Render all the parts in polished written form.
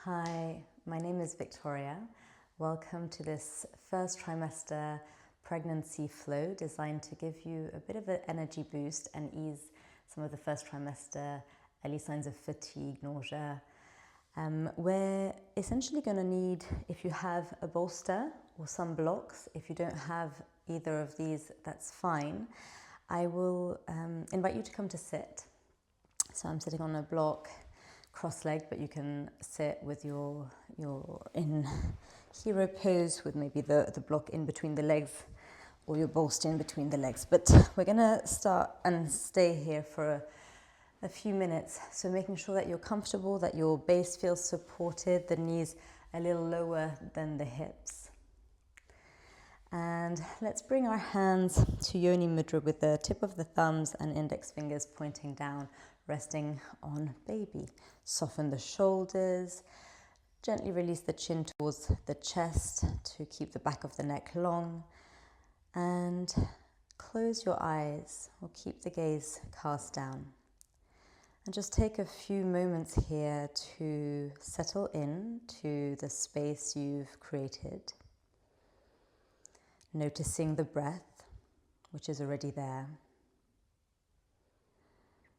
Hi, my name is Victoria. Welcome to this first trimester pregnancy flow designed to give you a bit of an energy boost and ease some of the first trimester early signs of fatigue, nausea. We're essentially going to need, if you have a bolster or some blocks, if you don't have either of these, that's fine. I will invite you to come to sit. So I'm sitting on a block, cross-legged, but you can sit with your in hero pose with maybe the block in between the legs or your bolster in between the legs. But we're going to start and stay here for a few minutes. So making sure that you're comfortable, that your base feels supported, the knees a little lower than the hips. And let's bring our hands to Yoni Mudra with the tip of the thumbs and index fingers pointing down, resting on baby. Soften the shoulders, gently release the chin towards the chest to keep the back of the neck long, and close your eyes or keep the gaze cast down. And just take a few moments here to settle in to the space you've created, noticing the breath, which is already there.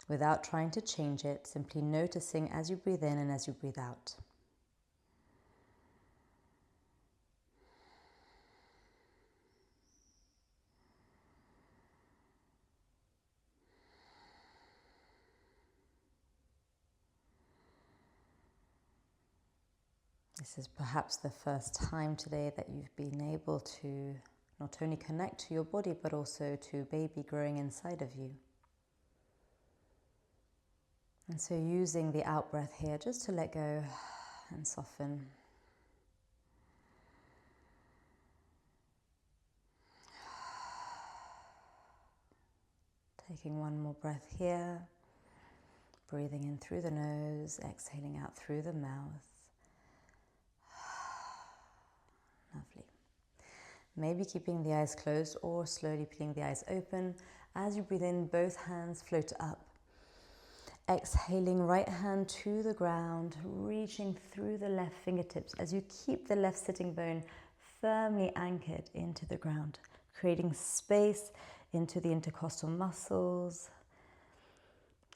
Without trying to change it, simply noticing as you breathe in and as you breathe out. This is perhaps the first time today that you've been able to not only connect to your body, but also to baby growing inside of you. And so using the out breath here just to let go and soften. Taking one more breath here, breathing in through the nose, exhaling out through the mouth. Lovely. Maybe keeping the eyes closed or slowly peeling the eyes open. As you breathe in, both hands float up. Exhaling, right hand to the ground, reaching through the left fingertips as you keep the left sitting bone firmly anchored into the ground, creating space into the intercostal muscles,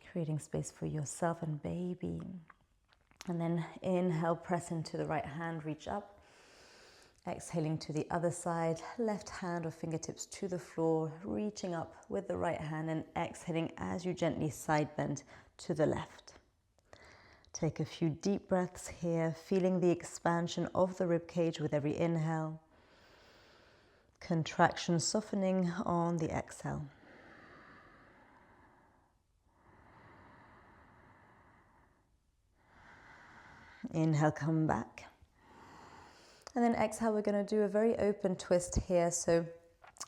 creating space for yourself and baby. And then inhale, press into the right hand, reach up. Exhaling to the other side, left hand or fingertips to the floor, reaching up with the right hand and exhaling as you gently side bend to the left. Take a few deep breaths here, feeling the expansion of the rib cage with every inhale. Contraction softening on the exhale. Inhale, come back. And then exhale, we're going to do a very open twist here. So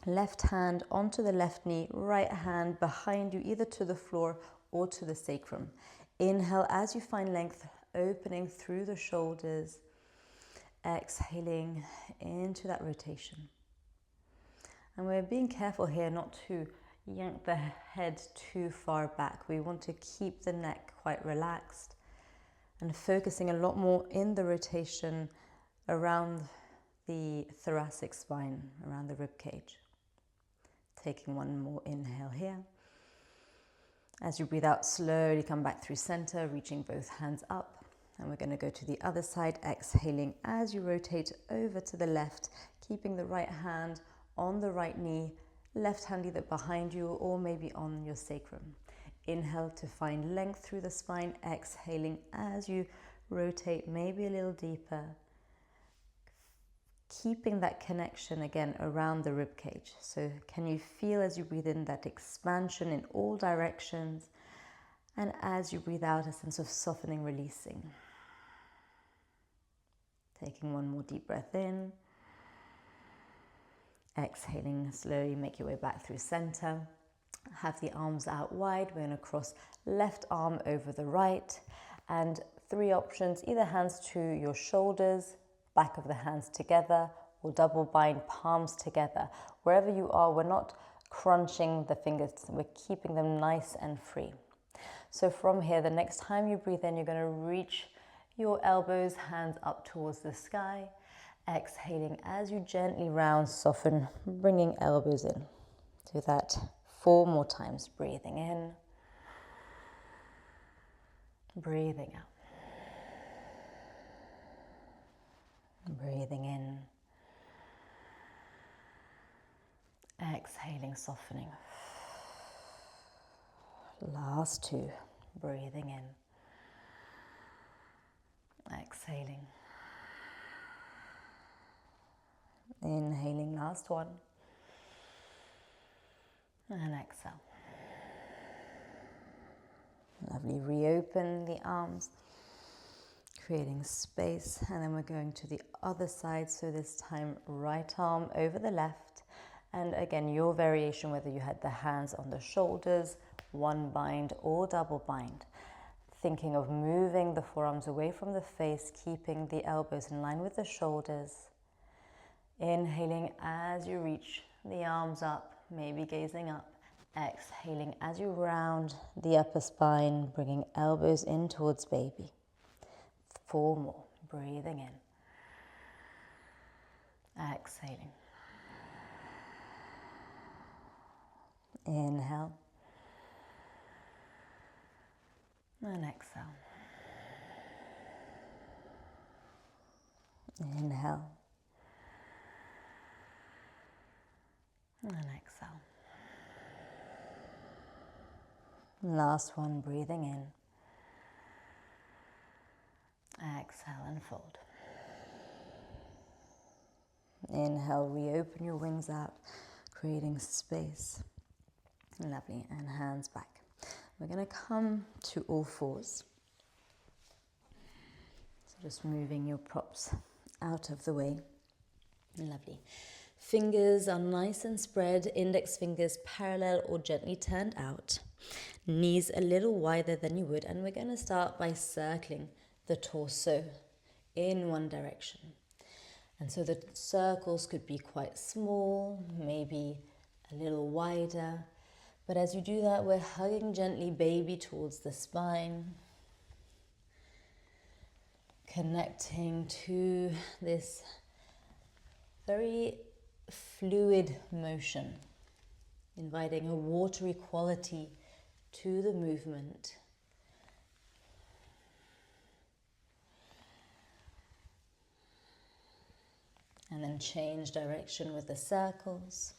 left hand onto the left knee, right hand behind you, either to the floor or to the sacrum. Inhale as you find length, opening through the shoulders. Exhaling into that rotation. And we're being careful here not to yank the head too far back. We want to keep the neck quite relaxed and focusing a lot more in the rotation around the thoracic spine, around the rib cage. Taking one more inhale here. As you breathe out, slowly come back through center, reaching both hands up. And we're going to go to the other side, exhaling as you rotate over to the left, keeping the right hand on the right knee, left hand either behind you or maybe on your sacrum. Inhale to find length through the spine, exhaling as you rotate maybe a little deeper. Keeping that connection again around the rib cage. So can you feel as you breathe in that expansion in all directions, and as you breathe out a sense of softening, releasing. Taking one more deep breath in. Exhaling, slowly make your way back through center. Have the arms out wide. We're going to cross left arm over the right, and three options: either hands to your shoulders, back of the hands together, or double bind palms together. Wherever you are, we're not crunching the fingers, we're keeping them nice and free. So from here, the next time you breathe in, you're going to reach your elbows, hands up towards the sky. Exhaling as you gently round, soften, bringing elbows in. Do that 4 more times. Breathing in, breathing out. Breathing in, exhaling, softening. Last 2, breathing in, exhaling. Inhaling, last 1. And exhale. Lovely, reopen the arms, creating space, and then we're going to the other side. So this time, right arm over the left, and again, your variation, whether you had the hands on the shoulders, one bind or double bind. Thinking of moving the forearms away from the face, keeping the elbows in line with the shoulders. Inhaling as you reach the arms up, maybe gazing up. Exhaling as you round the upper spine, bringing elbows in towards baby. 4 more. Breathing in. Exhaling. Inhale. And exhale. Inhale. And exhale. Last 1, breathing in. Exhale and fold. Inhale, reopen your wings out, creating space. Lovely, and hands back. We're going to come to all fours. So just moving your props out of the way. Lovely. Fingers are nice and spread, index fingers parallel or gently turned out. Knees a little wider than you would, and we're going to start by circling the torso in one direction. And so the circles could be quite small, maybe a little wider. But as you do that, we're hugging gently baby towards the spine, connecting to this very fluid motion, inviting a watery quality to the movement. And then change direction with the circles.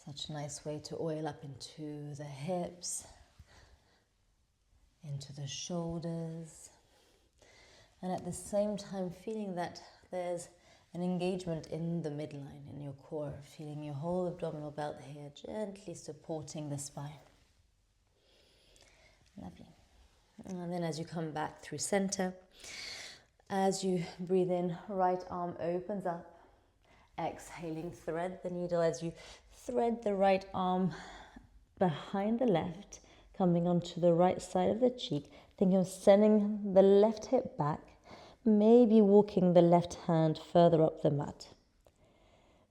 Such a nice way to oil up into the hips, into the shoulders, and at the same time feeling that there's an engagement in the midline, in your core, feeling your whole abdominal belt here, gently supporting the spine. Lovely. And then as you come back through center, as you breathe in, right arm opens up. Exhaling, thread the needle as you thread the right arm behind the left, coming onto the right side of the cheek. Think of sending the left hip back, maybe walking the left hand further up the mat.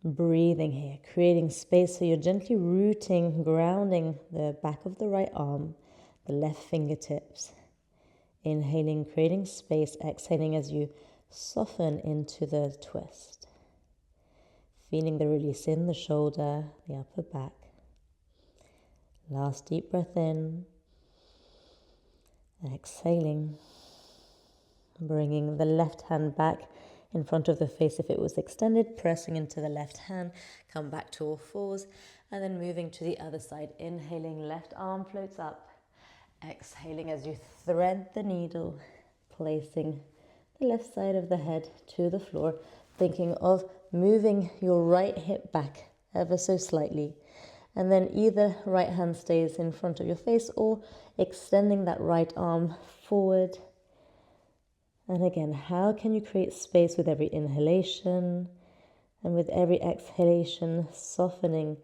Breathing here, creating space, so you're gently rooting, grounding the back of the right arm, the left fingertips. Inhaling, creating space, exhaling as you soften into the twist. Feeling the release in the shoulder, the upper back. Last deep breath in. Exhaling. Bringing the left hand back in front of the face if it was extended, pressing into the left hand. Come back to all fours and then moving to the other side. Inhaling, left arm floats up. Exhaling as you thread the needle, placing the left side of the head to the floor, thinking of moving your right hip back ever so slightly. And then either right hand stays in front of your face or extending that right arm forward. And again, how can you create space with every inhalation and with every exhalation, softening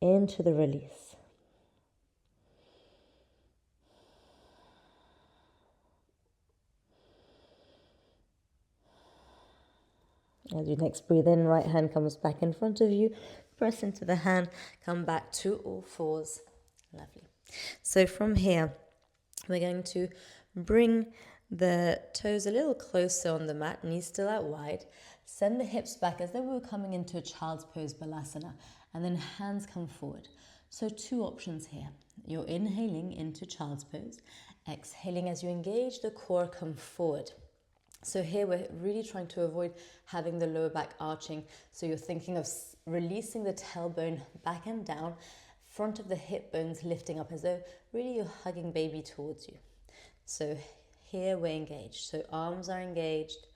into the release. As you next breathe in, right hand comes back in front of you, press into the hand, come back to all fours. Lovely. So from here, we're going to bring the toes a little closer on the mat, knees still out wide. Send the hips back as though we were coming into a child's pose, balasana, and then hands come forward. So two options here. You're inhaling into child's pose, exhaling as you engage the core, come forward. So here we're really trying to avoid having the lower back arching. So you're thinking of releasing the tailbone back and down, front of the hip bones lifting up as though really you're hugging baby towards you. So here we're engaged. So arms are engaged.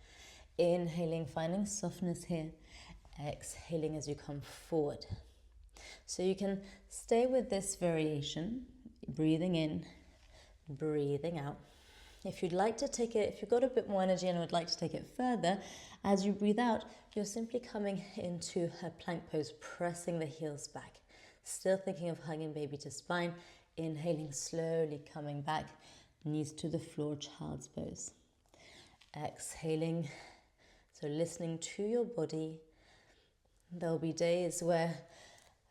Inhaling, finding softness here. Exhaling as you come forward. So you can stay with this variation, breathing in, breathing out. If you'd like to take it, if you've got a bit more energy and would like to take it further, as you breathe out, you're simply coming into a plank pose, pressing the heels back. Still thinking of hugging baby to spine. Inhaling, slowly coming back, knees to the floor, child's pose. Exhaling, so listening to your body. There'll be days where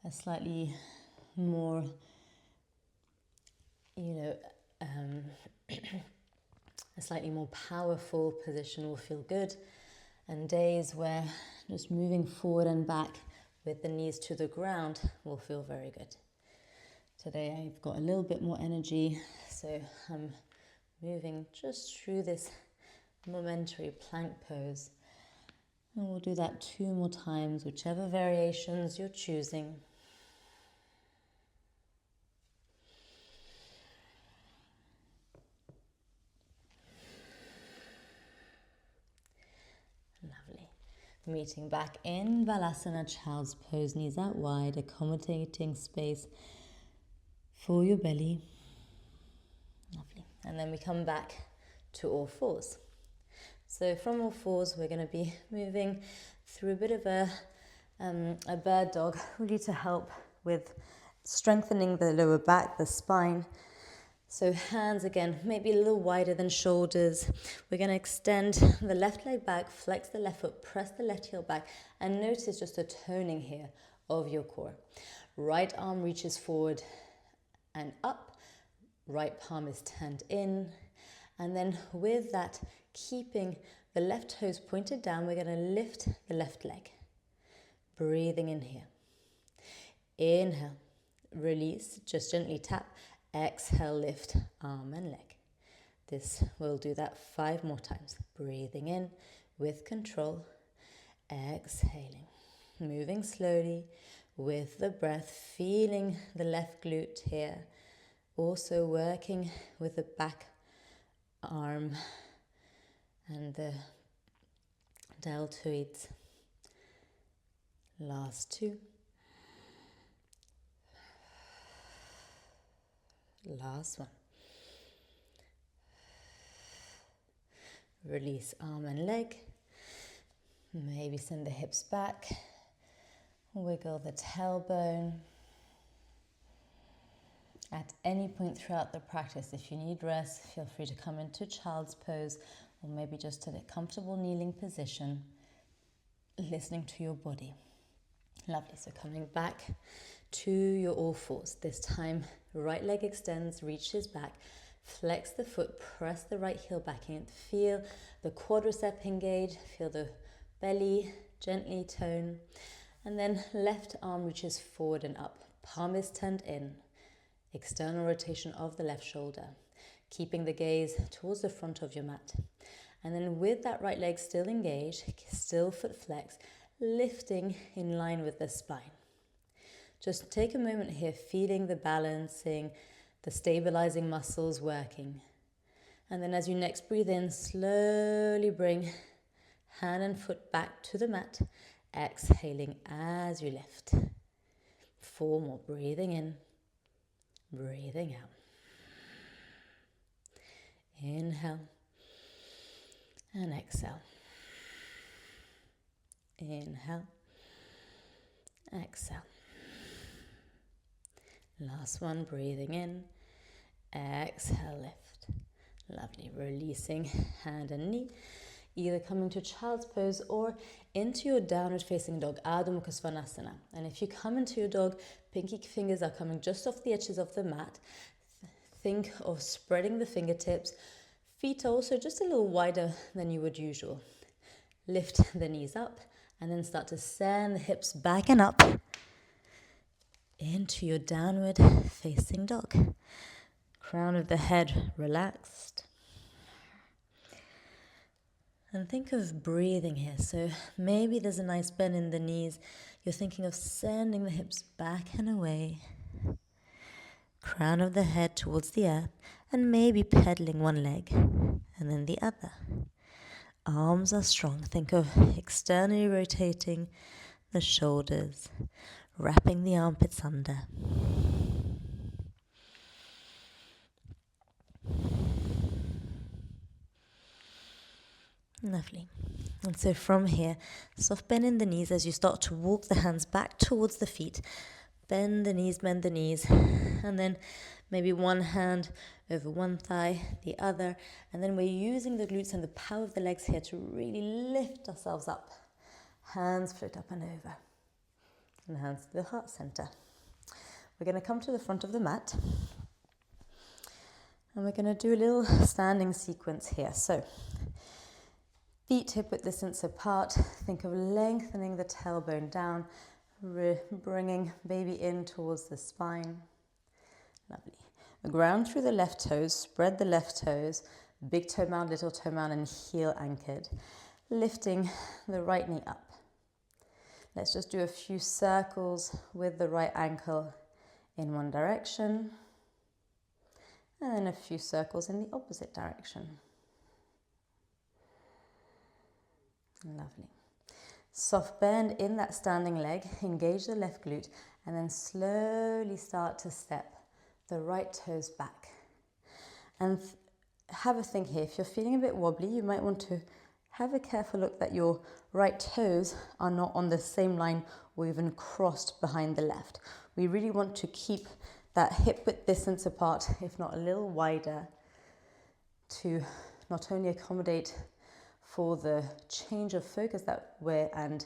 a slightly more, a slightly more powerful position will feel good, and days where just moving forward and back with the knees to the ground will feel very good. Today I've got a little bit more energy, so I'm moving just through this momentary plank pose. And we'll do that 2 more times, whichever variations you're choosing. Lovely. Meeting back in Balasana, child's pose, knees out wide, accommodating space for your belly. Lovely. And then we come back to all fours. So from all fours, we're going to be moving through a bit of a bird dog, really to help with strengthening the lower back, the spine. So hands again, maybe a little wider than shoulders. We're going to extend the left leg back, flex the left foot, press the left heel back, and notice just a toning here of your core. Right arm reaches forward and up. Right palm is turned in. And then with that, keeping the left toes pointed down, we're going to lift the left leg. Breathing in here. Inhale, release, just gently tap. Exhale, lift, arm and leg. We'll do that 5 more times. Breathing in with control. Exhaling. Moving slowly with the breath, feeling the left glute here. Also working with the back arm and the deltoids. Last 2. Last one. Release arm and leg. Maybe send the hips back. Wiggle the tailbone. At any point throughout the practice, if you need rest, feel free to come into child's pose or maybe just to a comfortable kneeling position, listening to your body. Lovely. So coming back to your all fours. This time, right leg extends, reaches back, flex the foot, press the right heel back in. Feel the quadricep engage, feel the belly gently tone. And then left arm reaches forward and up. Palm is turned in. External rotation of the left shoulder, keeping the gaze towards the front of your mat. And then with that right leg still engaged, still foot flex, lifting in line with the spine. Just take a moment here, feeling the balancing, the stabilizing muscles working. And then as you next breathe in, slowly bring hand and foot back to the mat, exhaling as you lift. 4 more, breathing in. Breathing out. Inhale and exhale. Inhale, exhale. Last one, breathing in. Exhale, lift. Lovely. Releasing hand and knee. either coming to child's pose or into your downward facing dog, Adho Mukha Svanasana. And if you come into your dog, pinky fingers are coming just off the edges of the mat. Think of spreading the fingertips. Feet are also just a little wider than you would usual. Lift the knees up and then start to send the hips back and up into your downward facing dog. Crown of the head relaxed. And think of breathing here. So maybe there's a nice bend in the knees. You're thinking of sending the hips back and away. Crown of the head towards the earth, and maybe pedaling one leg and then the other. Arms are strong. Think of externally rotating the shoulders, wrapping the armpits under. Lovely. And so from here, soft bend in the knees as you start to walk the hands back towards the feet. Bend the knees, and then maybe one hand over one thigh, the other, and then we're using the glutes and the power of the legs here to really lift ourselves up. Hands float up and over, and hands to the heart center. We're going to come to the front of the mat, and we're going to do a little standing sequence here. So, feet hip-width distance apart. Think of lengthening the tailbone down, bringing baby in towards the spine. Lovely. Ground through the left toes, spread the left toes, big toe mound, little toe mound, and heel anchored. Lifting the right knee up. Let's just do a few circles with the right ankle in one direction, and then a few circles in the opposite direction. Lovely. Soft bend in that standing leg, engage the left glute, and then slowly start to step the right toes back. And have a think here. If you're feeling a bit wobbly, you might want to have a careful look that your right toes are not on the same line or even crossed behind the left. We really want to keep that hip width distance apart, if not a little wider, to not only accommodate for the change of focus that we're and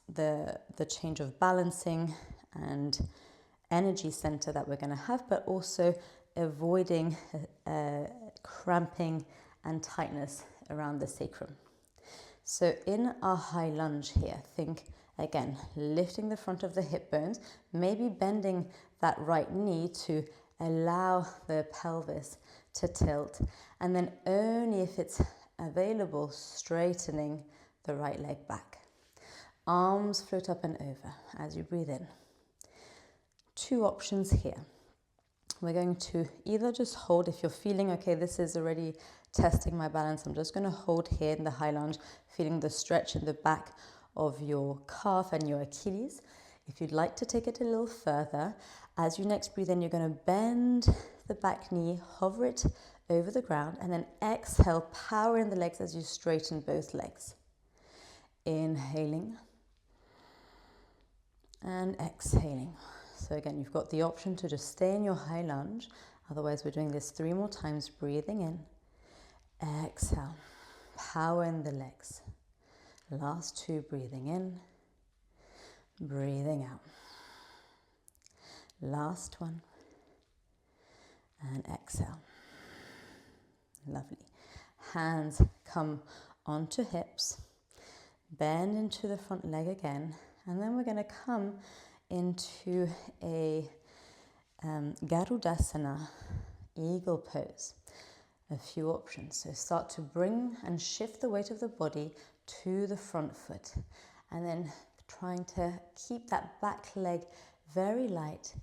the change of balancing and energy center that we're going to have, but also avoiding cramping and tightness around the sacrum. So in our high lunge here, think again, lifting the front of the hip bones, maybe bending that right knee to allow the pelvis to tilt, and then only if it's available, straightening the right leg back. Arms float up and over as you breathe in. Two options here. We're going to either just hold, if you're feeling, okay, this is already testing my balance, I'm just going to hold here in the high lunge, feeling the stretch in the back of your calf and your Achilles. If you'd like to take it a little further, as you next breathe in, you're going to bend the back knee, hover it over the ground, and then exhale, power in the legs as you straighten both legs. Inhaling and exhaling. So again, you've got the option to just stay in your high lunge. Otherwise, we're doing this 3 more times. Breathing in. Exhale. Power in the legs. Last 2. Breathing in. Breathing out. Last 1. And exhale. Lovely. Hands come onto hips. Bend into the front leg again. And then we're going to come into a Garudasana, eagle pose. A few options. So start to bring and shift the weight of the body to the front foot. And then trying to keep that back leg very light,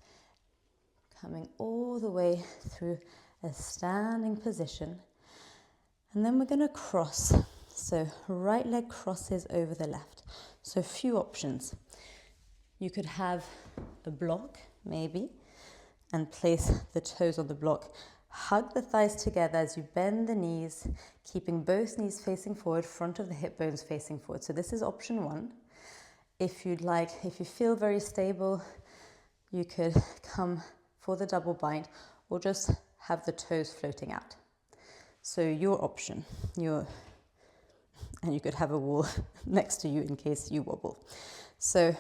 coming all the way through a standing position. And then we're going to cross. So right leg crosses over the left. So a few options. You could have a block, maybe, and place the toes on the block. Hug the thighs together as you bend the knees, keeping both knees facing forward, front of the hip bones facing forward. So this is option 1. If you'd like, if you feel very stable, you could come for the double bind or just have the toes floating out. So your option, your And you could have a wall next to you in case you wobble. So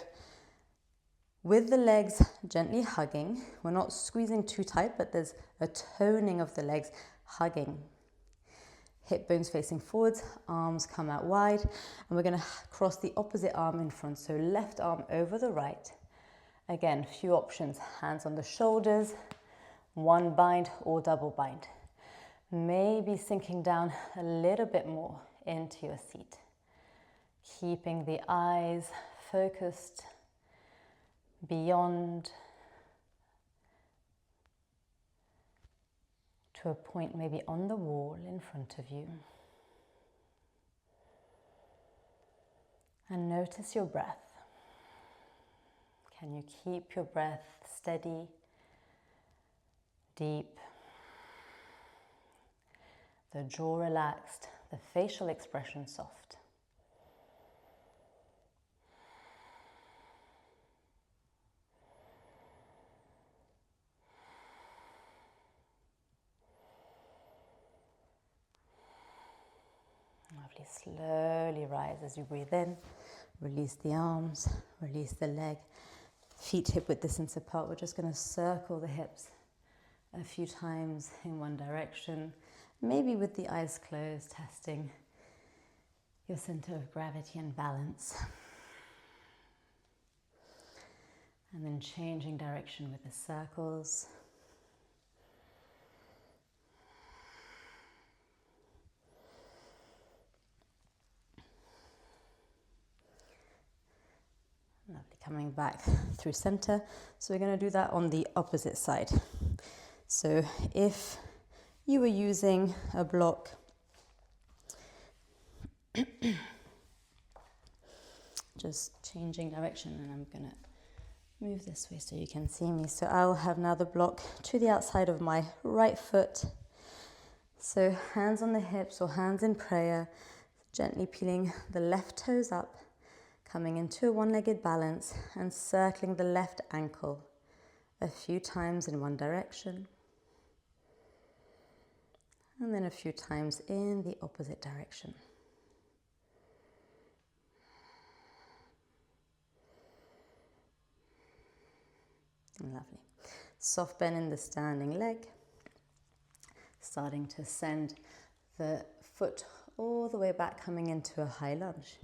with the legs gently hugging, we're not squeezing too tight, but there's a toning of the legs hugging. Hip bones facing forwards, arms come out wide, and we're going to cross the opposite arm in front. So left arm over the right. Again, few options, hands on the shoulders, one bind or double bind. Maybe sinking down a little bit more into your seat. Keeping the eyes focused beyond to a point maybe on the wall in front of you. And notice your breath. Can you keep your breath steady, deep, the jaw relaxed, the facial expression soft? Lovely, slowly rise as you breathe in. Release the arms, release the leg. Feet hip-width distance apart. We're just going to circle the hips a few times in one direction. Maybe with the eyes closed, testing your center of gravity and balance. And then changing direction with the circles. Lovely, coming back through center. So we're going to do that on the opposite side. So if you were using a block, just changing direction, and I'm going to move this way so you can see me. So I'll have now the block to the outside of my right foot. So hands on the hips or hands in prayer, gently peeling the left toes up, coming into a one-legged balance and circling the left ankle a few times in one direction. And then a few times in the opposite direction. Lovely. Soft bend in the standing leg. Starting to send the foot all the way back, coming into a high lunge.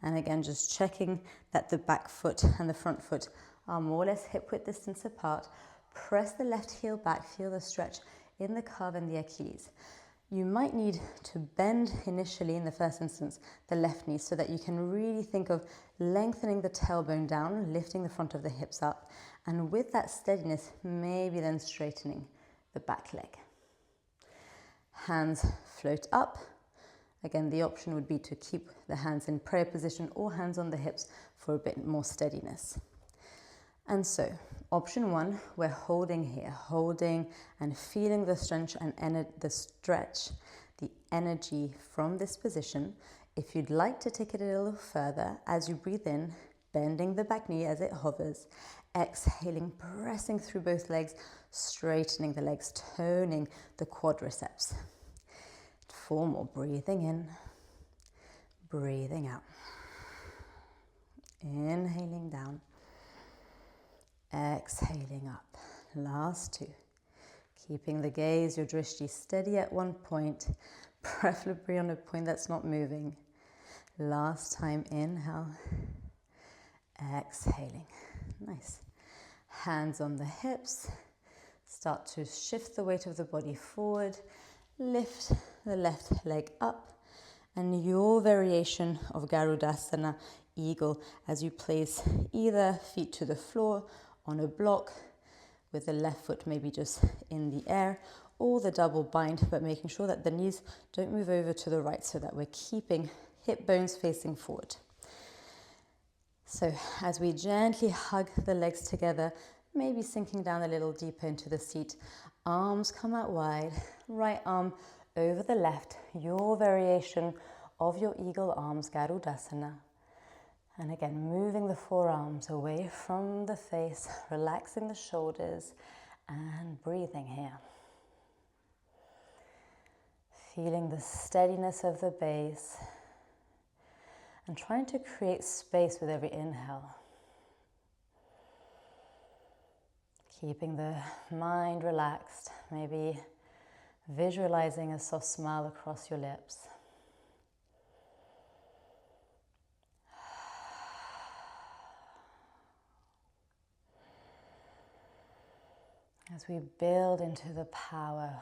And again, just checking that the back foot and the front foot are more or less hip-width distance apart. Press the left heel back, feel the stretch in the calf and the Achilles. You might need to bend initially in the first instance the left knee so that you can really think of lengthening the tailbone down, lifting the front of the hips up, and with that steadiness, maybe then straightening the back leg. Hands float up. Again, the option would be to keep the hands in prayer position or hands on the hips for a bit more steadiness. And so, option one, we're holding here, holding and feeling the stretch and the energy from this position. If you'd like to take it a little further, as you breathe in, bending the back knee as it hovers, exhaling, pressing through both legs, straightening the legs, toning the quadriceps. 4 more, breathing in, breathing out. Inhaling down, exhaling up. Last 2. Keeping the gaze, your drishti steady at one point, preferably on a point that's not moving. Last time, inhale, exhaling. Nice. Hands on the hips. Start to shift the weight of the body forward. Lift the left leg up. And your variation of Garudasana, eagle, as you place either feet to the floor on a block with the left foot maybe just in the air, or the double bind, but making sure that the knees don't move over to the right so that we're keeping hip bones facing forward. So as we gently hug the legs together, maybe sinking down a little deeper into the seat, arms come out wide, right arm over the left, your variation of your eagle arms, Garudasana. And again, moving the forearms away from the face, relaxing the shoulders and breathing here. Feeling the steadiness of the base, And trying to create space with every inhale. Keeping the mind relaxed, maybe visualizing a soft smile across your lips. As we build into the power,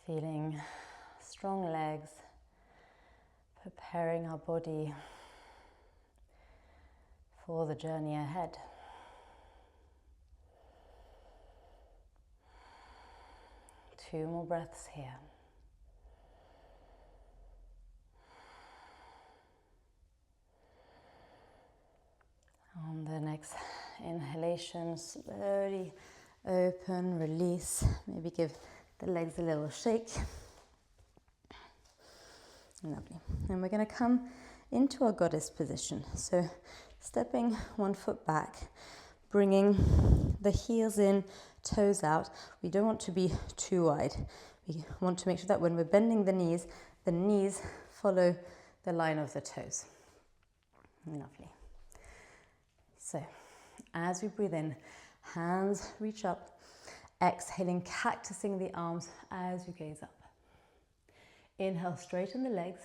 feeling strong legs, preparing our body for the journey ahead. Two more breaths here. On the next inhalation, slowly open, release. Maybe give the legs a little shake. Lovely. And we're going to come into our goddess position. So stepping one foot back, bringing the heels in, toes out. We don't want to be too wide. We want to make sure that when we're bending the knees follow the line of the toes. Lovely. So as we breathe in, hands reach up, exhaling, cactusing the arms as you gaze up. Inhale, straighten the legs,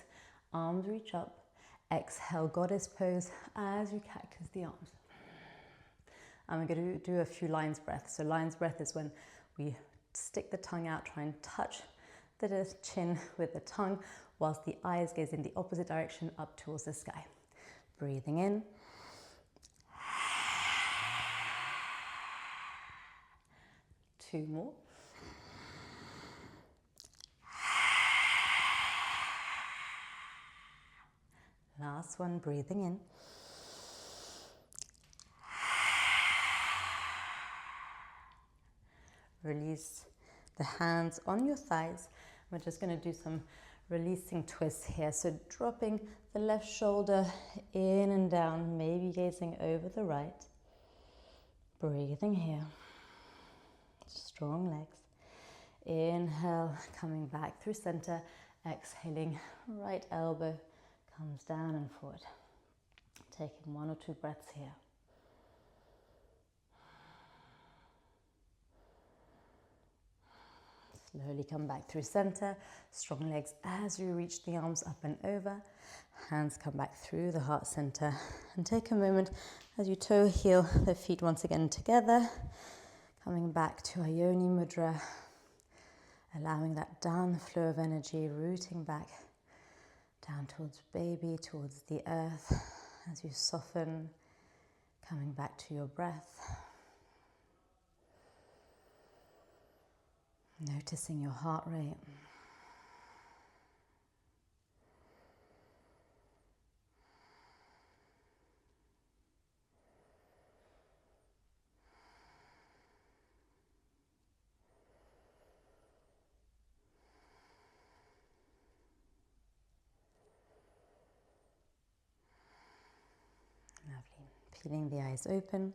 arms reach up. Exhale, goddess pose as you cactus the arms. And we're going to do a few lion's breath. So lion's breath is when we stick the tongue out, try and touch the chin with the tongue, whilst the eyes gaze in the opposite direction up towards the sky. Breathing in. Two more. Last one, breathing in. Release the hands on your thighs. We're just going to do some releasing twists here. So dropping the left shoulder in and down, maybe gazing over the right. Breathing here. Strong legs. Inhale, coming back through center. Exhaling, right elbow comes down and forward. Taking one or two breaths here. Slowly come back through center. Strong legs as you reach the arms up and over. Hands come back through the heart center. And take a moment as you toe heel the feet once again together. Coming back to our Yoni Mudra. Allowing that down flow of energy, rooting back down towards baby, towards the earth. As you soften, coming back to your breath. Noticing your heart rate. Lovely. Feeling the eyes open.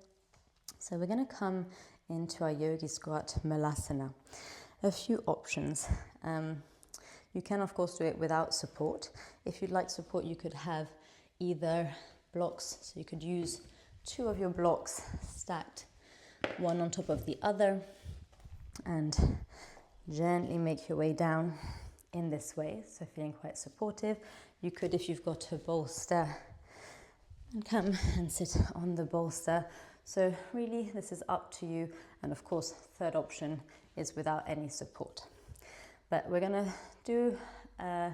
So we're going to come into our yogi squat malasana. A few options. You can of course do it without support. If you'd like support, you could have either blocks, so you could use two of your blocks stacked one on top of the other and gently make your way down in this way, so feeling quite supportive. You could, if you've got a bolster, and come and sit on the bolster. So really this is up to you, and of course third option is without any support. But we're going to do a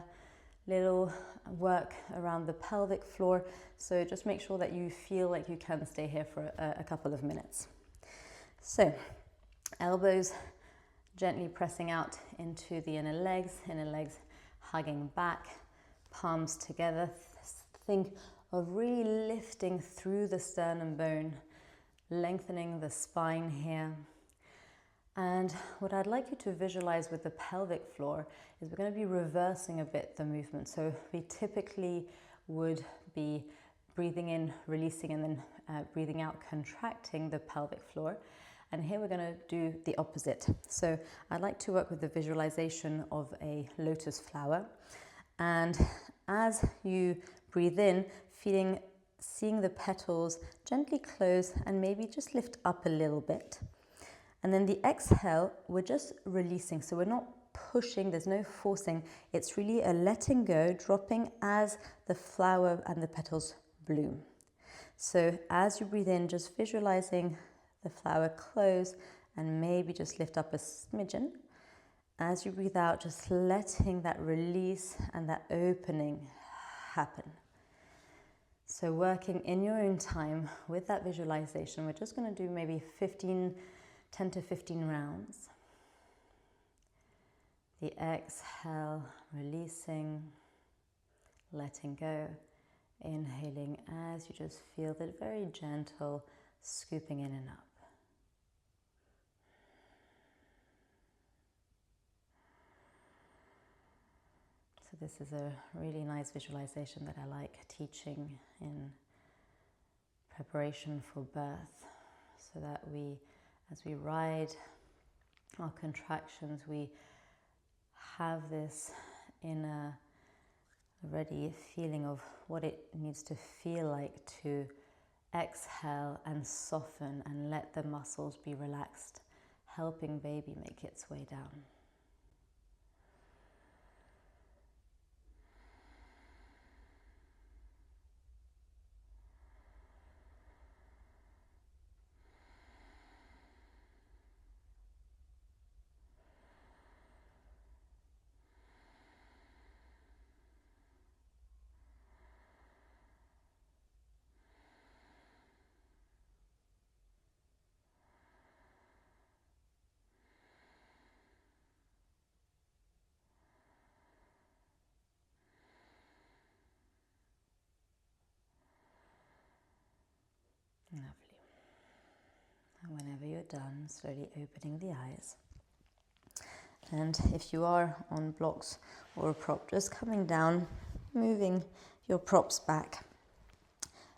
little work around the pelvic floor, so just make sure that you feel like you can stay here for a couple of minutes. So elbows gently pressing out into the inner legs hugging back, palms together. Think of really lifting through the sternum bone, lengthening the spine here. And what I'd like you to visualize with the pelvic floor is we're going to be reversing a bit the movement. So we typically would be breathing in, releasing, and then breathing out, contracting the pelvic floor. And here we're going to do the opposite. So I'd like to work with the visualization of a lotus flower. And As you breathe in, seeing the petals gently close and maybe just lift up a little bit. And then the exhale, we're just releasing. So we're not pushing, there's no forcing. It's really a letting go, dropping as the flower and the petals bloom. So as you breathe in, just visualizing the flower close and maybe just lift up a smidgen. As you breathe out, just letting that release and that opening happen. So working in your own time with that visualization, we're just going to do maybe 10 to 15 rounds. The exhale, releasing, letting go, inhaling as you just feel that very gentle scooping in and up. So this is a really nice visualization that I like teaching in preparation for birth, so that as we ride our contractions, we have this inner already feeling of what it needs to feel like to exhale and soften and let the muscles be relaxed, helping baby make its way down. Lovely. And whenever you're done, slowly opening the eyes. And if you are on blocks or a prop, just coming down, moving your props back.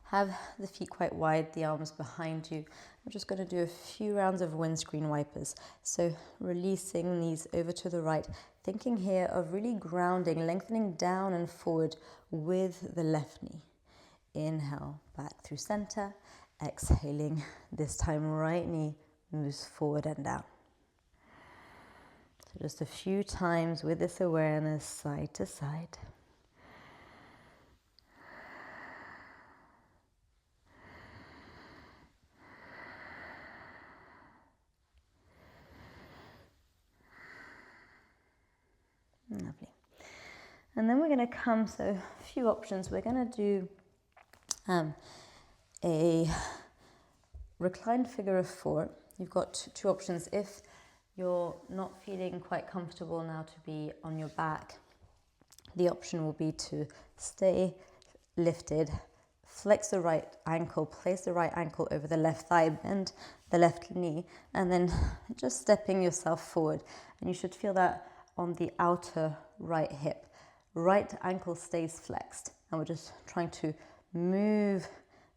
Have the feet quite wide, the arms behind you. I'm just going to do a few rounds of windscreen wipers. So releasing these over to the right, thinking here of really grounding, lengthening down and forward with the left knee. Inhale, back through center. Exhaling, this time right knee moves forward and down. So just a few times with this awareness, side to side. Lovely. And then we're going to come, so a few options. We're going to do a reclined figure of four. You've got two options. If you're not feeling quite comfortable now to be on your back, the option will be to stay lifted, flex the right ankle, place the right ankle over the left thigh, bend the left knee, and then just stepping yourself forward. And you should feel that on the outer right hip. Right ankle stays flexed, and we're just trying to move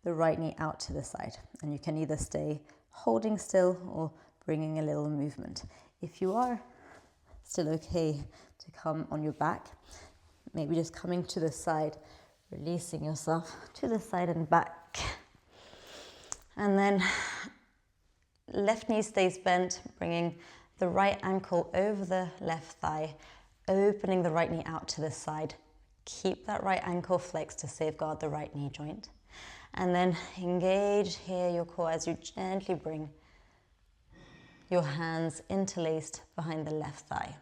the right knee out to the side. And you can either stay holding still or bringing a little movement. If you are still okay to come on your back, maybe just coming to the side, releasing yourself to the side and back. And then left knee stays bent, bringing the right ankle over the left thigh, opening the right knee out to the side. Keep that right ankle flexed to safeguard the right knee joint. And then engage here your core as you gently bring your hands interlaced behind the left thigh.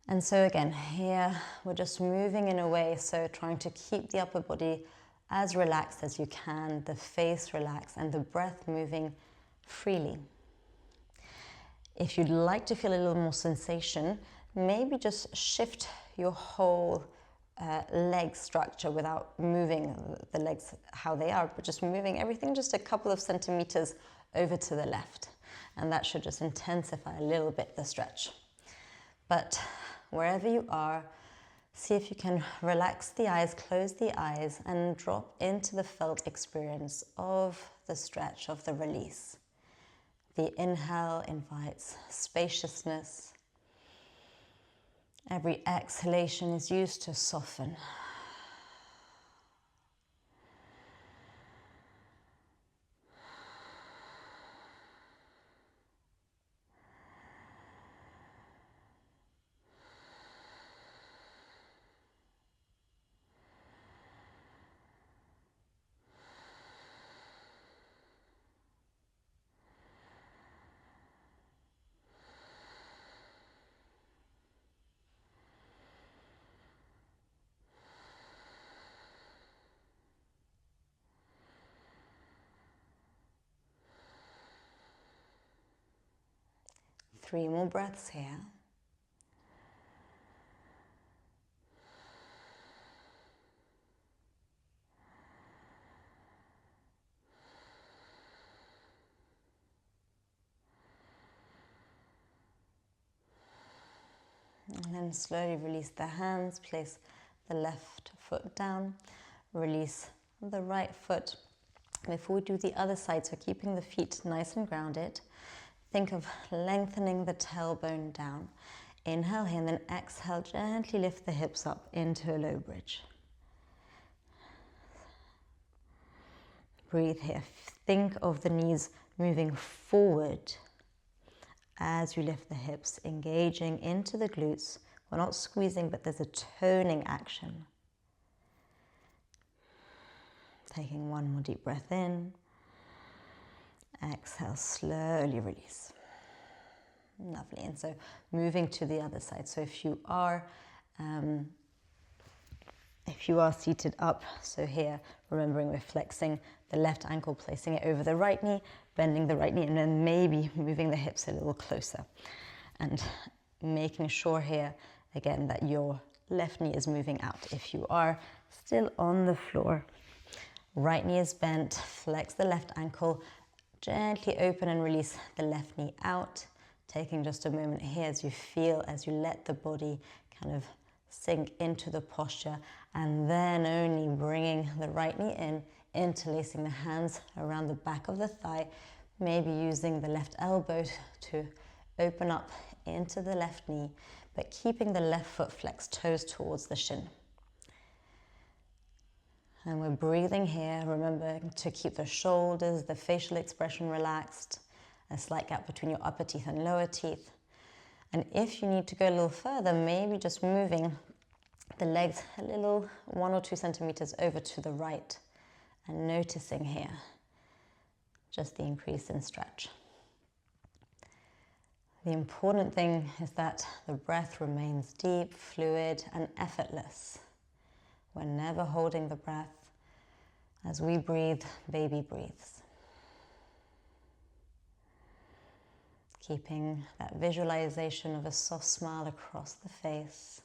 And so again, here we're just moving in a way, so trying to keep the upper body as relaxed as you can, the face relaxed, and the breath moving freely. If you'd like to feel a little more sensation, maybe just shift your whole leg structure without moving the legs how they are, but just moving everything just a couple of centimeters over to the left. And that should just intensify a little bit the stretch. But wherever you are, see if you can relax the eyes, close the eyes, and drop into the felt experience of the stretch, of the release. The inhale invites spaciousness. Every exhalation is used to soften. Three more breaths here. And then slowly release the hands, place the left foot down, release the right foot. Before we do the other side, so keeping the feet nice and grounded, think of lengthening the tailbone down. Inhale here and then exhale, gently lift the hips up into a low bridge. Breathe here. Think of the knees moving forward as you lift the hips, engaging into the glutes. We're not squeezing, but there's a toning action. Taking one more deep breath in. Exhale, slowly release. Lovely. And so moving to the other side. So if you are seated up, so here, remembering we're flexing the left ankle, placing it over the right knee, bending the right knee, and then maybe moving the hips a little closer. And making sure here, again, that your left knee is moving out. If you are still on the floor, right knee is bent, flex the left ankle, gently open and release the left knee out. Taking just a moment here as you feel, as you let the body kind of sink into the posture, and then only bringing the right knee in, interlacing the hands around the back of the thigh, maybe using the left elbow to open up into the left knee, but keeping the left foot flexed, toes towards the shin. And we're breathing here, remembering to keep the shoulders, the facial expression relaxed, a slight gap between your upper teeth and lower teeth. And if you need to go a little further, maybe just moving the legs a little 1 or 2 centimeters over to the right and noticing here just the increase in stretch. The important thing is that the breath remains deep, fluid, and effortless. We're never holding the breath. As we breathe, baby breathes. Keeping that visualization of a soft smile across the face.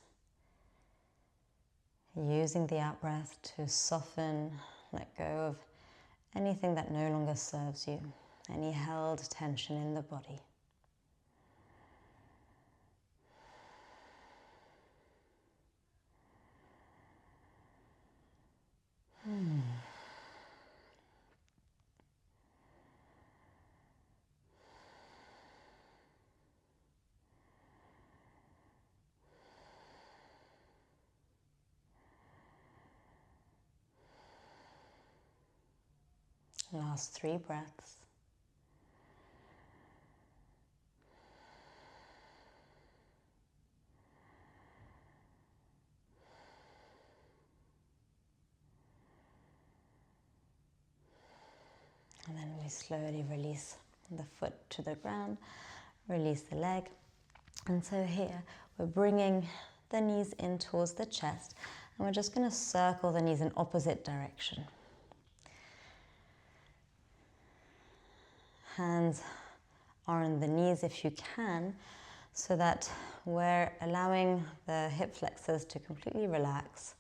Using the out-breath to soften, let go of anything that no longer serves you, any held tension in the body. Last 3 breaths. And then we slowly release the foot to the ground, release the leg. And so here, we're bringing the knees in towards the chest, and we're just going to circle the knees in opposite direction. Hands are on the knees if you can, so that we're allowing the hip flexors to completely relax.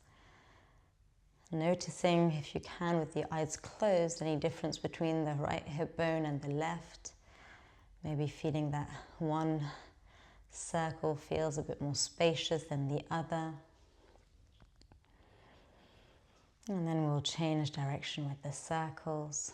Noticing, if you can, with the eyes closed, any difference between the right hip bone and the left. Maybe feeling that one circle feels a bit more spacious than the other. And then we'll change direction with the circles.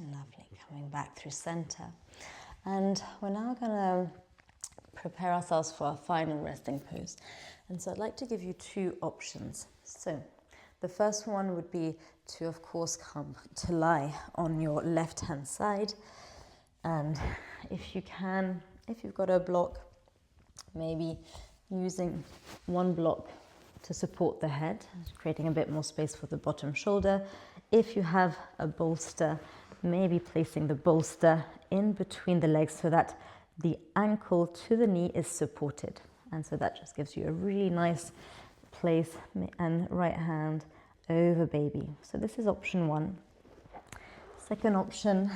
Lovely, coming back through center. And we're now going to prepare ourselves for our final resting pose. And so I'd like to give you two options. So the first one would be to, of course, come to lie on your left-hand side. And if you can, if you've got a block, maybe using one block to support the head, creating a bit more space for the bottom shoulder. If you have a bolster, maybe placing the bolster in between the legs so that the ankle to the knee is supported. And so that just gives you a really nice place, and right hand over baby. So this is option one. Second option,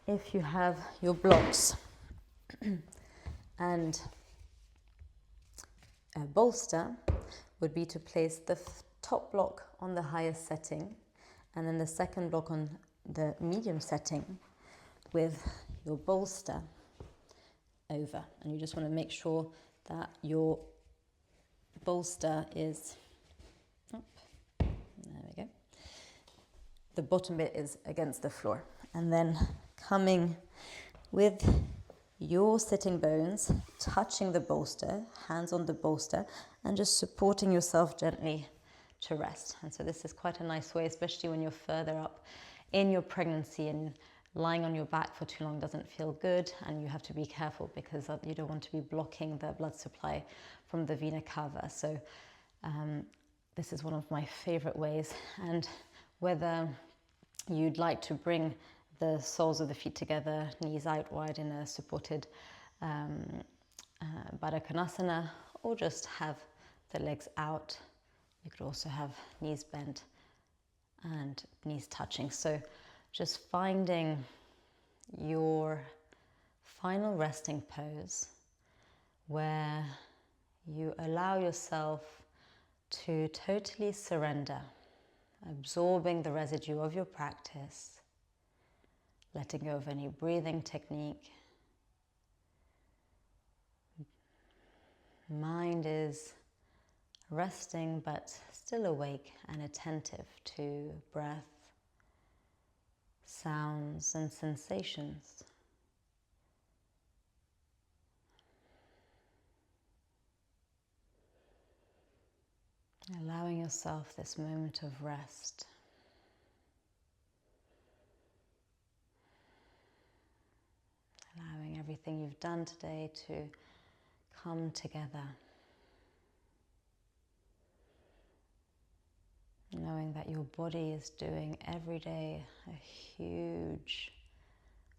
if you have your blocks and a bolster, would be to place the top block on the highest setting and then the second block on the medium setting with your bolster over. And you just want to make sure that your bolster is, there we go, the bottom bit is against the floor. And then coming with your sitting bones, touching the bolster, hands on the bolster, and just supporting yourself gently to rest. And so this is quite a nice way, especially when you're further up in your pregnancy and lying on your back for too long doesn't feel good, and you have to be careful because you don't want to be blocking the blood supply from the vena cava. So this is one of my favorite ways. And whether you'd like to bring the soles of the feet together, knees out wide in a supported Baddha Konasana, or just have the legs out. You could also have knees bent and knees touching. So just finding your final resting pose where you allow yourself to totally surrender, absorbing the residue of your practice, letting go of any breathing technique. Mind is resting but still awake and attentive to breath, sounds and sensations. Allowing yourself this moment of rest. Allowing everything you've done today to come together. Knowing that your body is doing every day a huge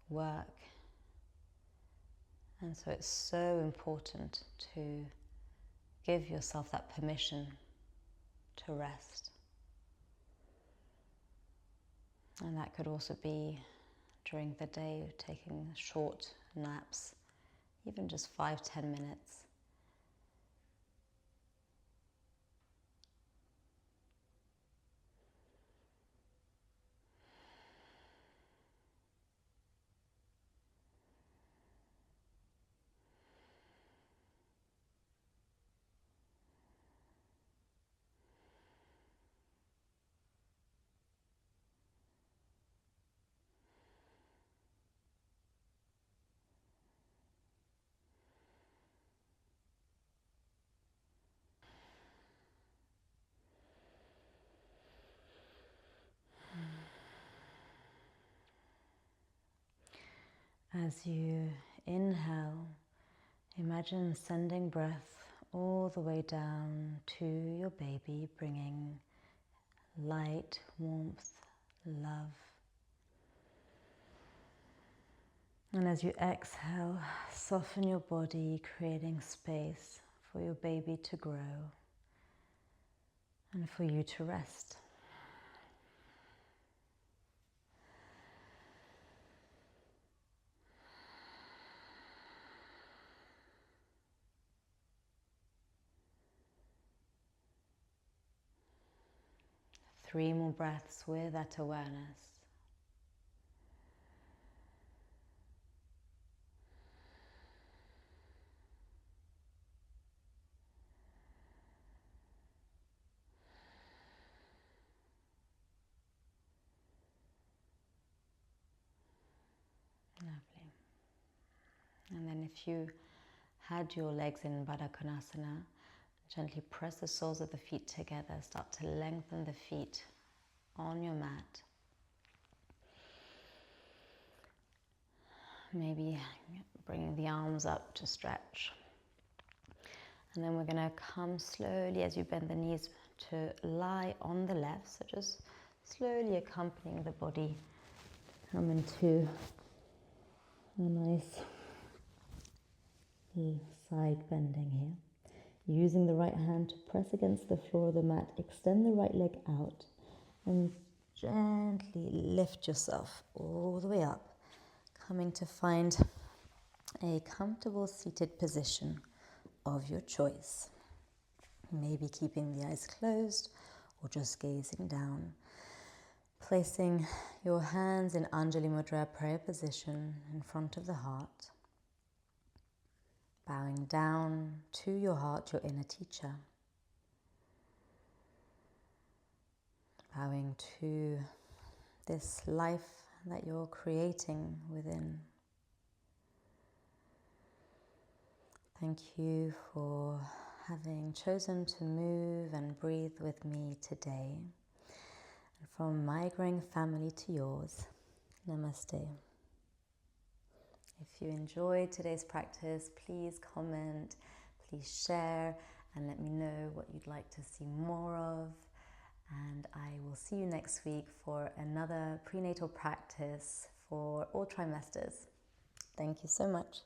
work. And so it's so important to give yourself that permission to rest. And that could also be during the day, taking short naps, even just 5-10 minutes. As you inhale, imagine sending breath all the way down to your baby, bringing light, warmth, love. And as you exhale, soften your body, creating space for your baby to grow and for you to rest. Three more breaths with that awareness. And then if you had your legs in Baddha Konasana, gently press the soles of the feet together. Start to lengthen the feet on your mat. Maybe bringing the arms up to stretch. And then we're going to come slowly as you bend the knees to lie on the left. So just slowly accompanying the body. Come into a nice side bending here. Using the right hand to press against the floor of the mat. Extend the right leg out and gently lift yourself all the way up. Coming to find a comfortable seated position of your choice. Maybe keeping the eyes closed or just gazing down. Placing your hands in Anjali Mudra, prayer position in front of the heart. Bowing down to your heart, your inner teacher. Bowing to this life that you're creating within. Thank you for having chosen to move and breathe with me today. And from my growing family to yours, Namaste. If you enjoyed today's practice, please comment, please share, and let me know what you'd like to see more of. And I will see you next week for another prenatal practice for all trimesters. Thank you so much.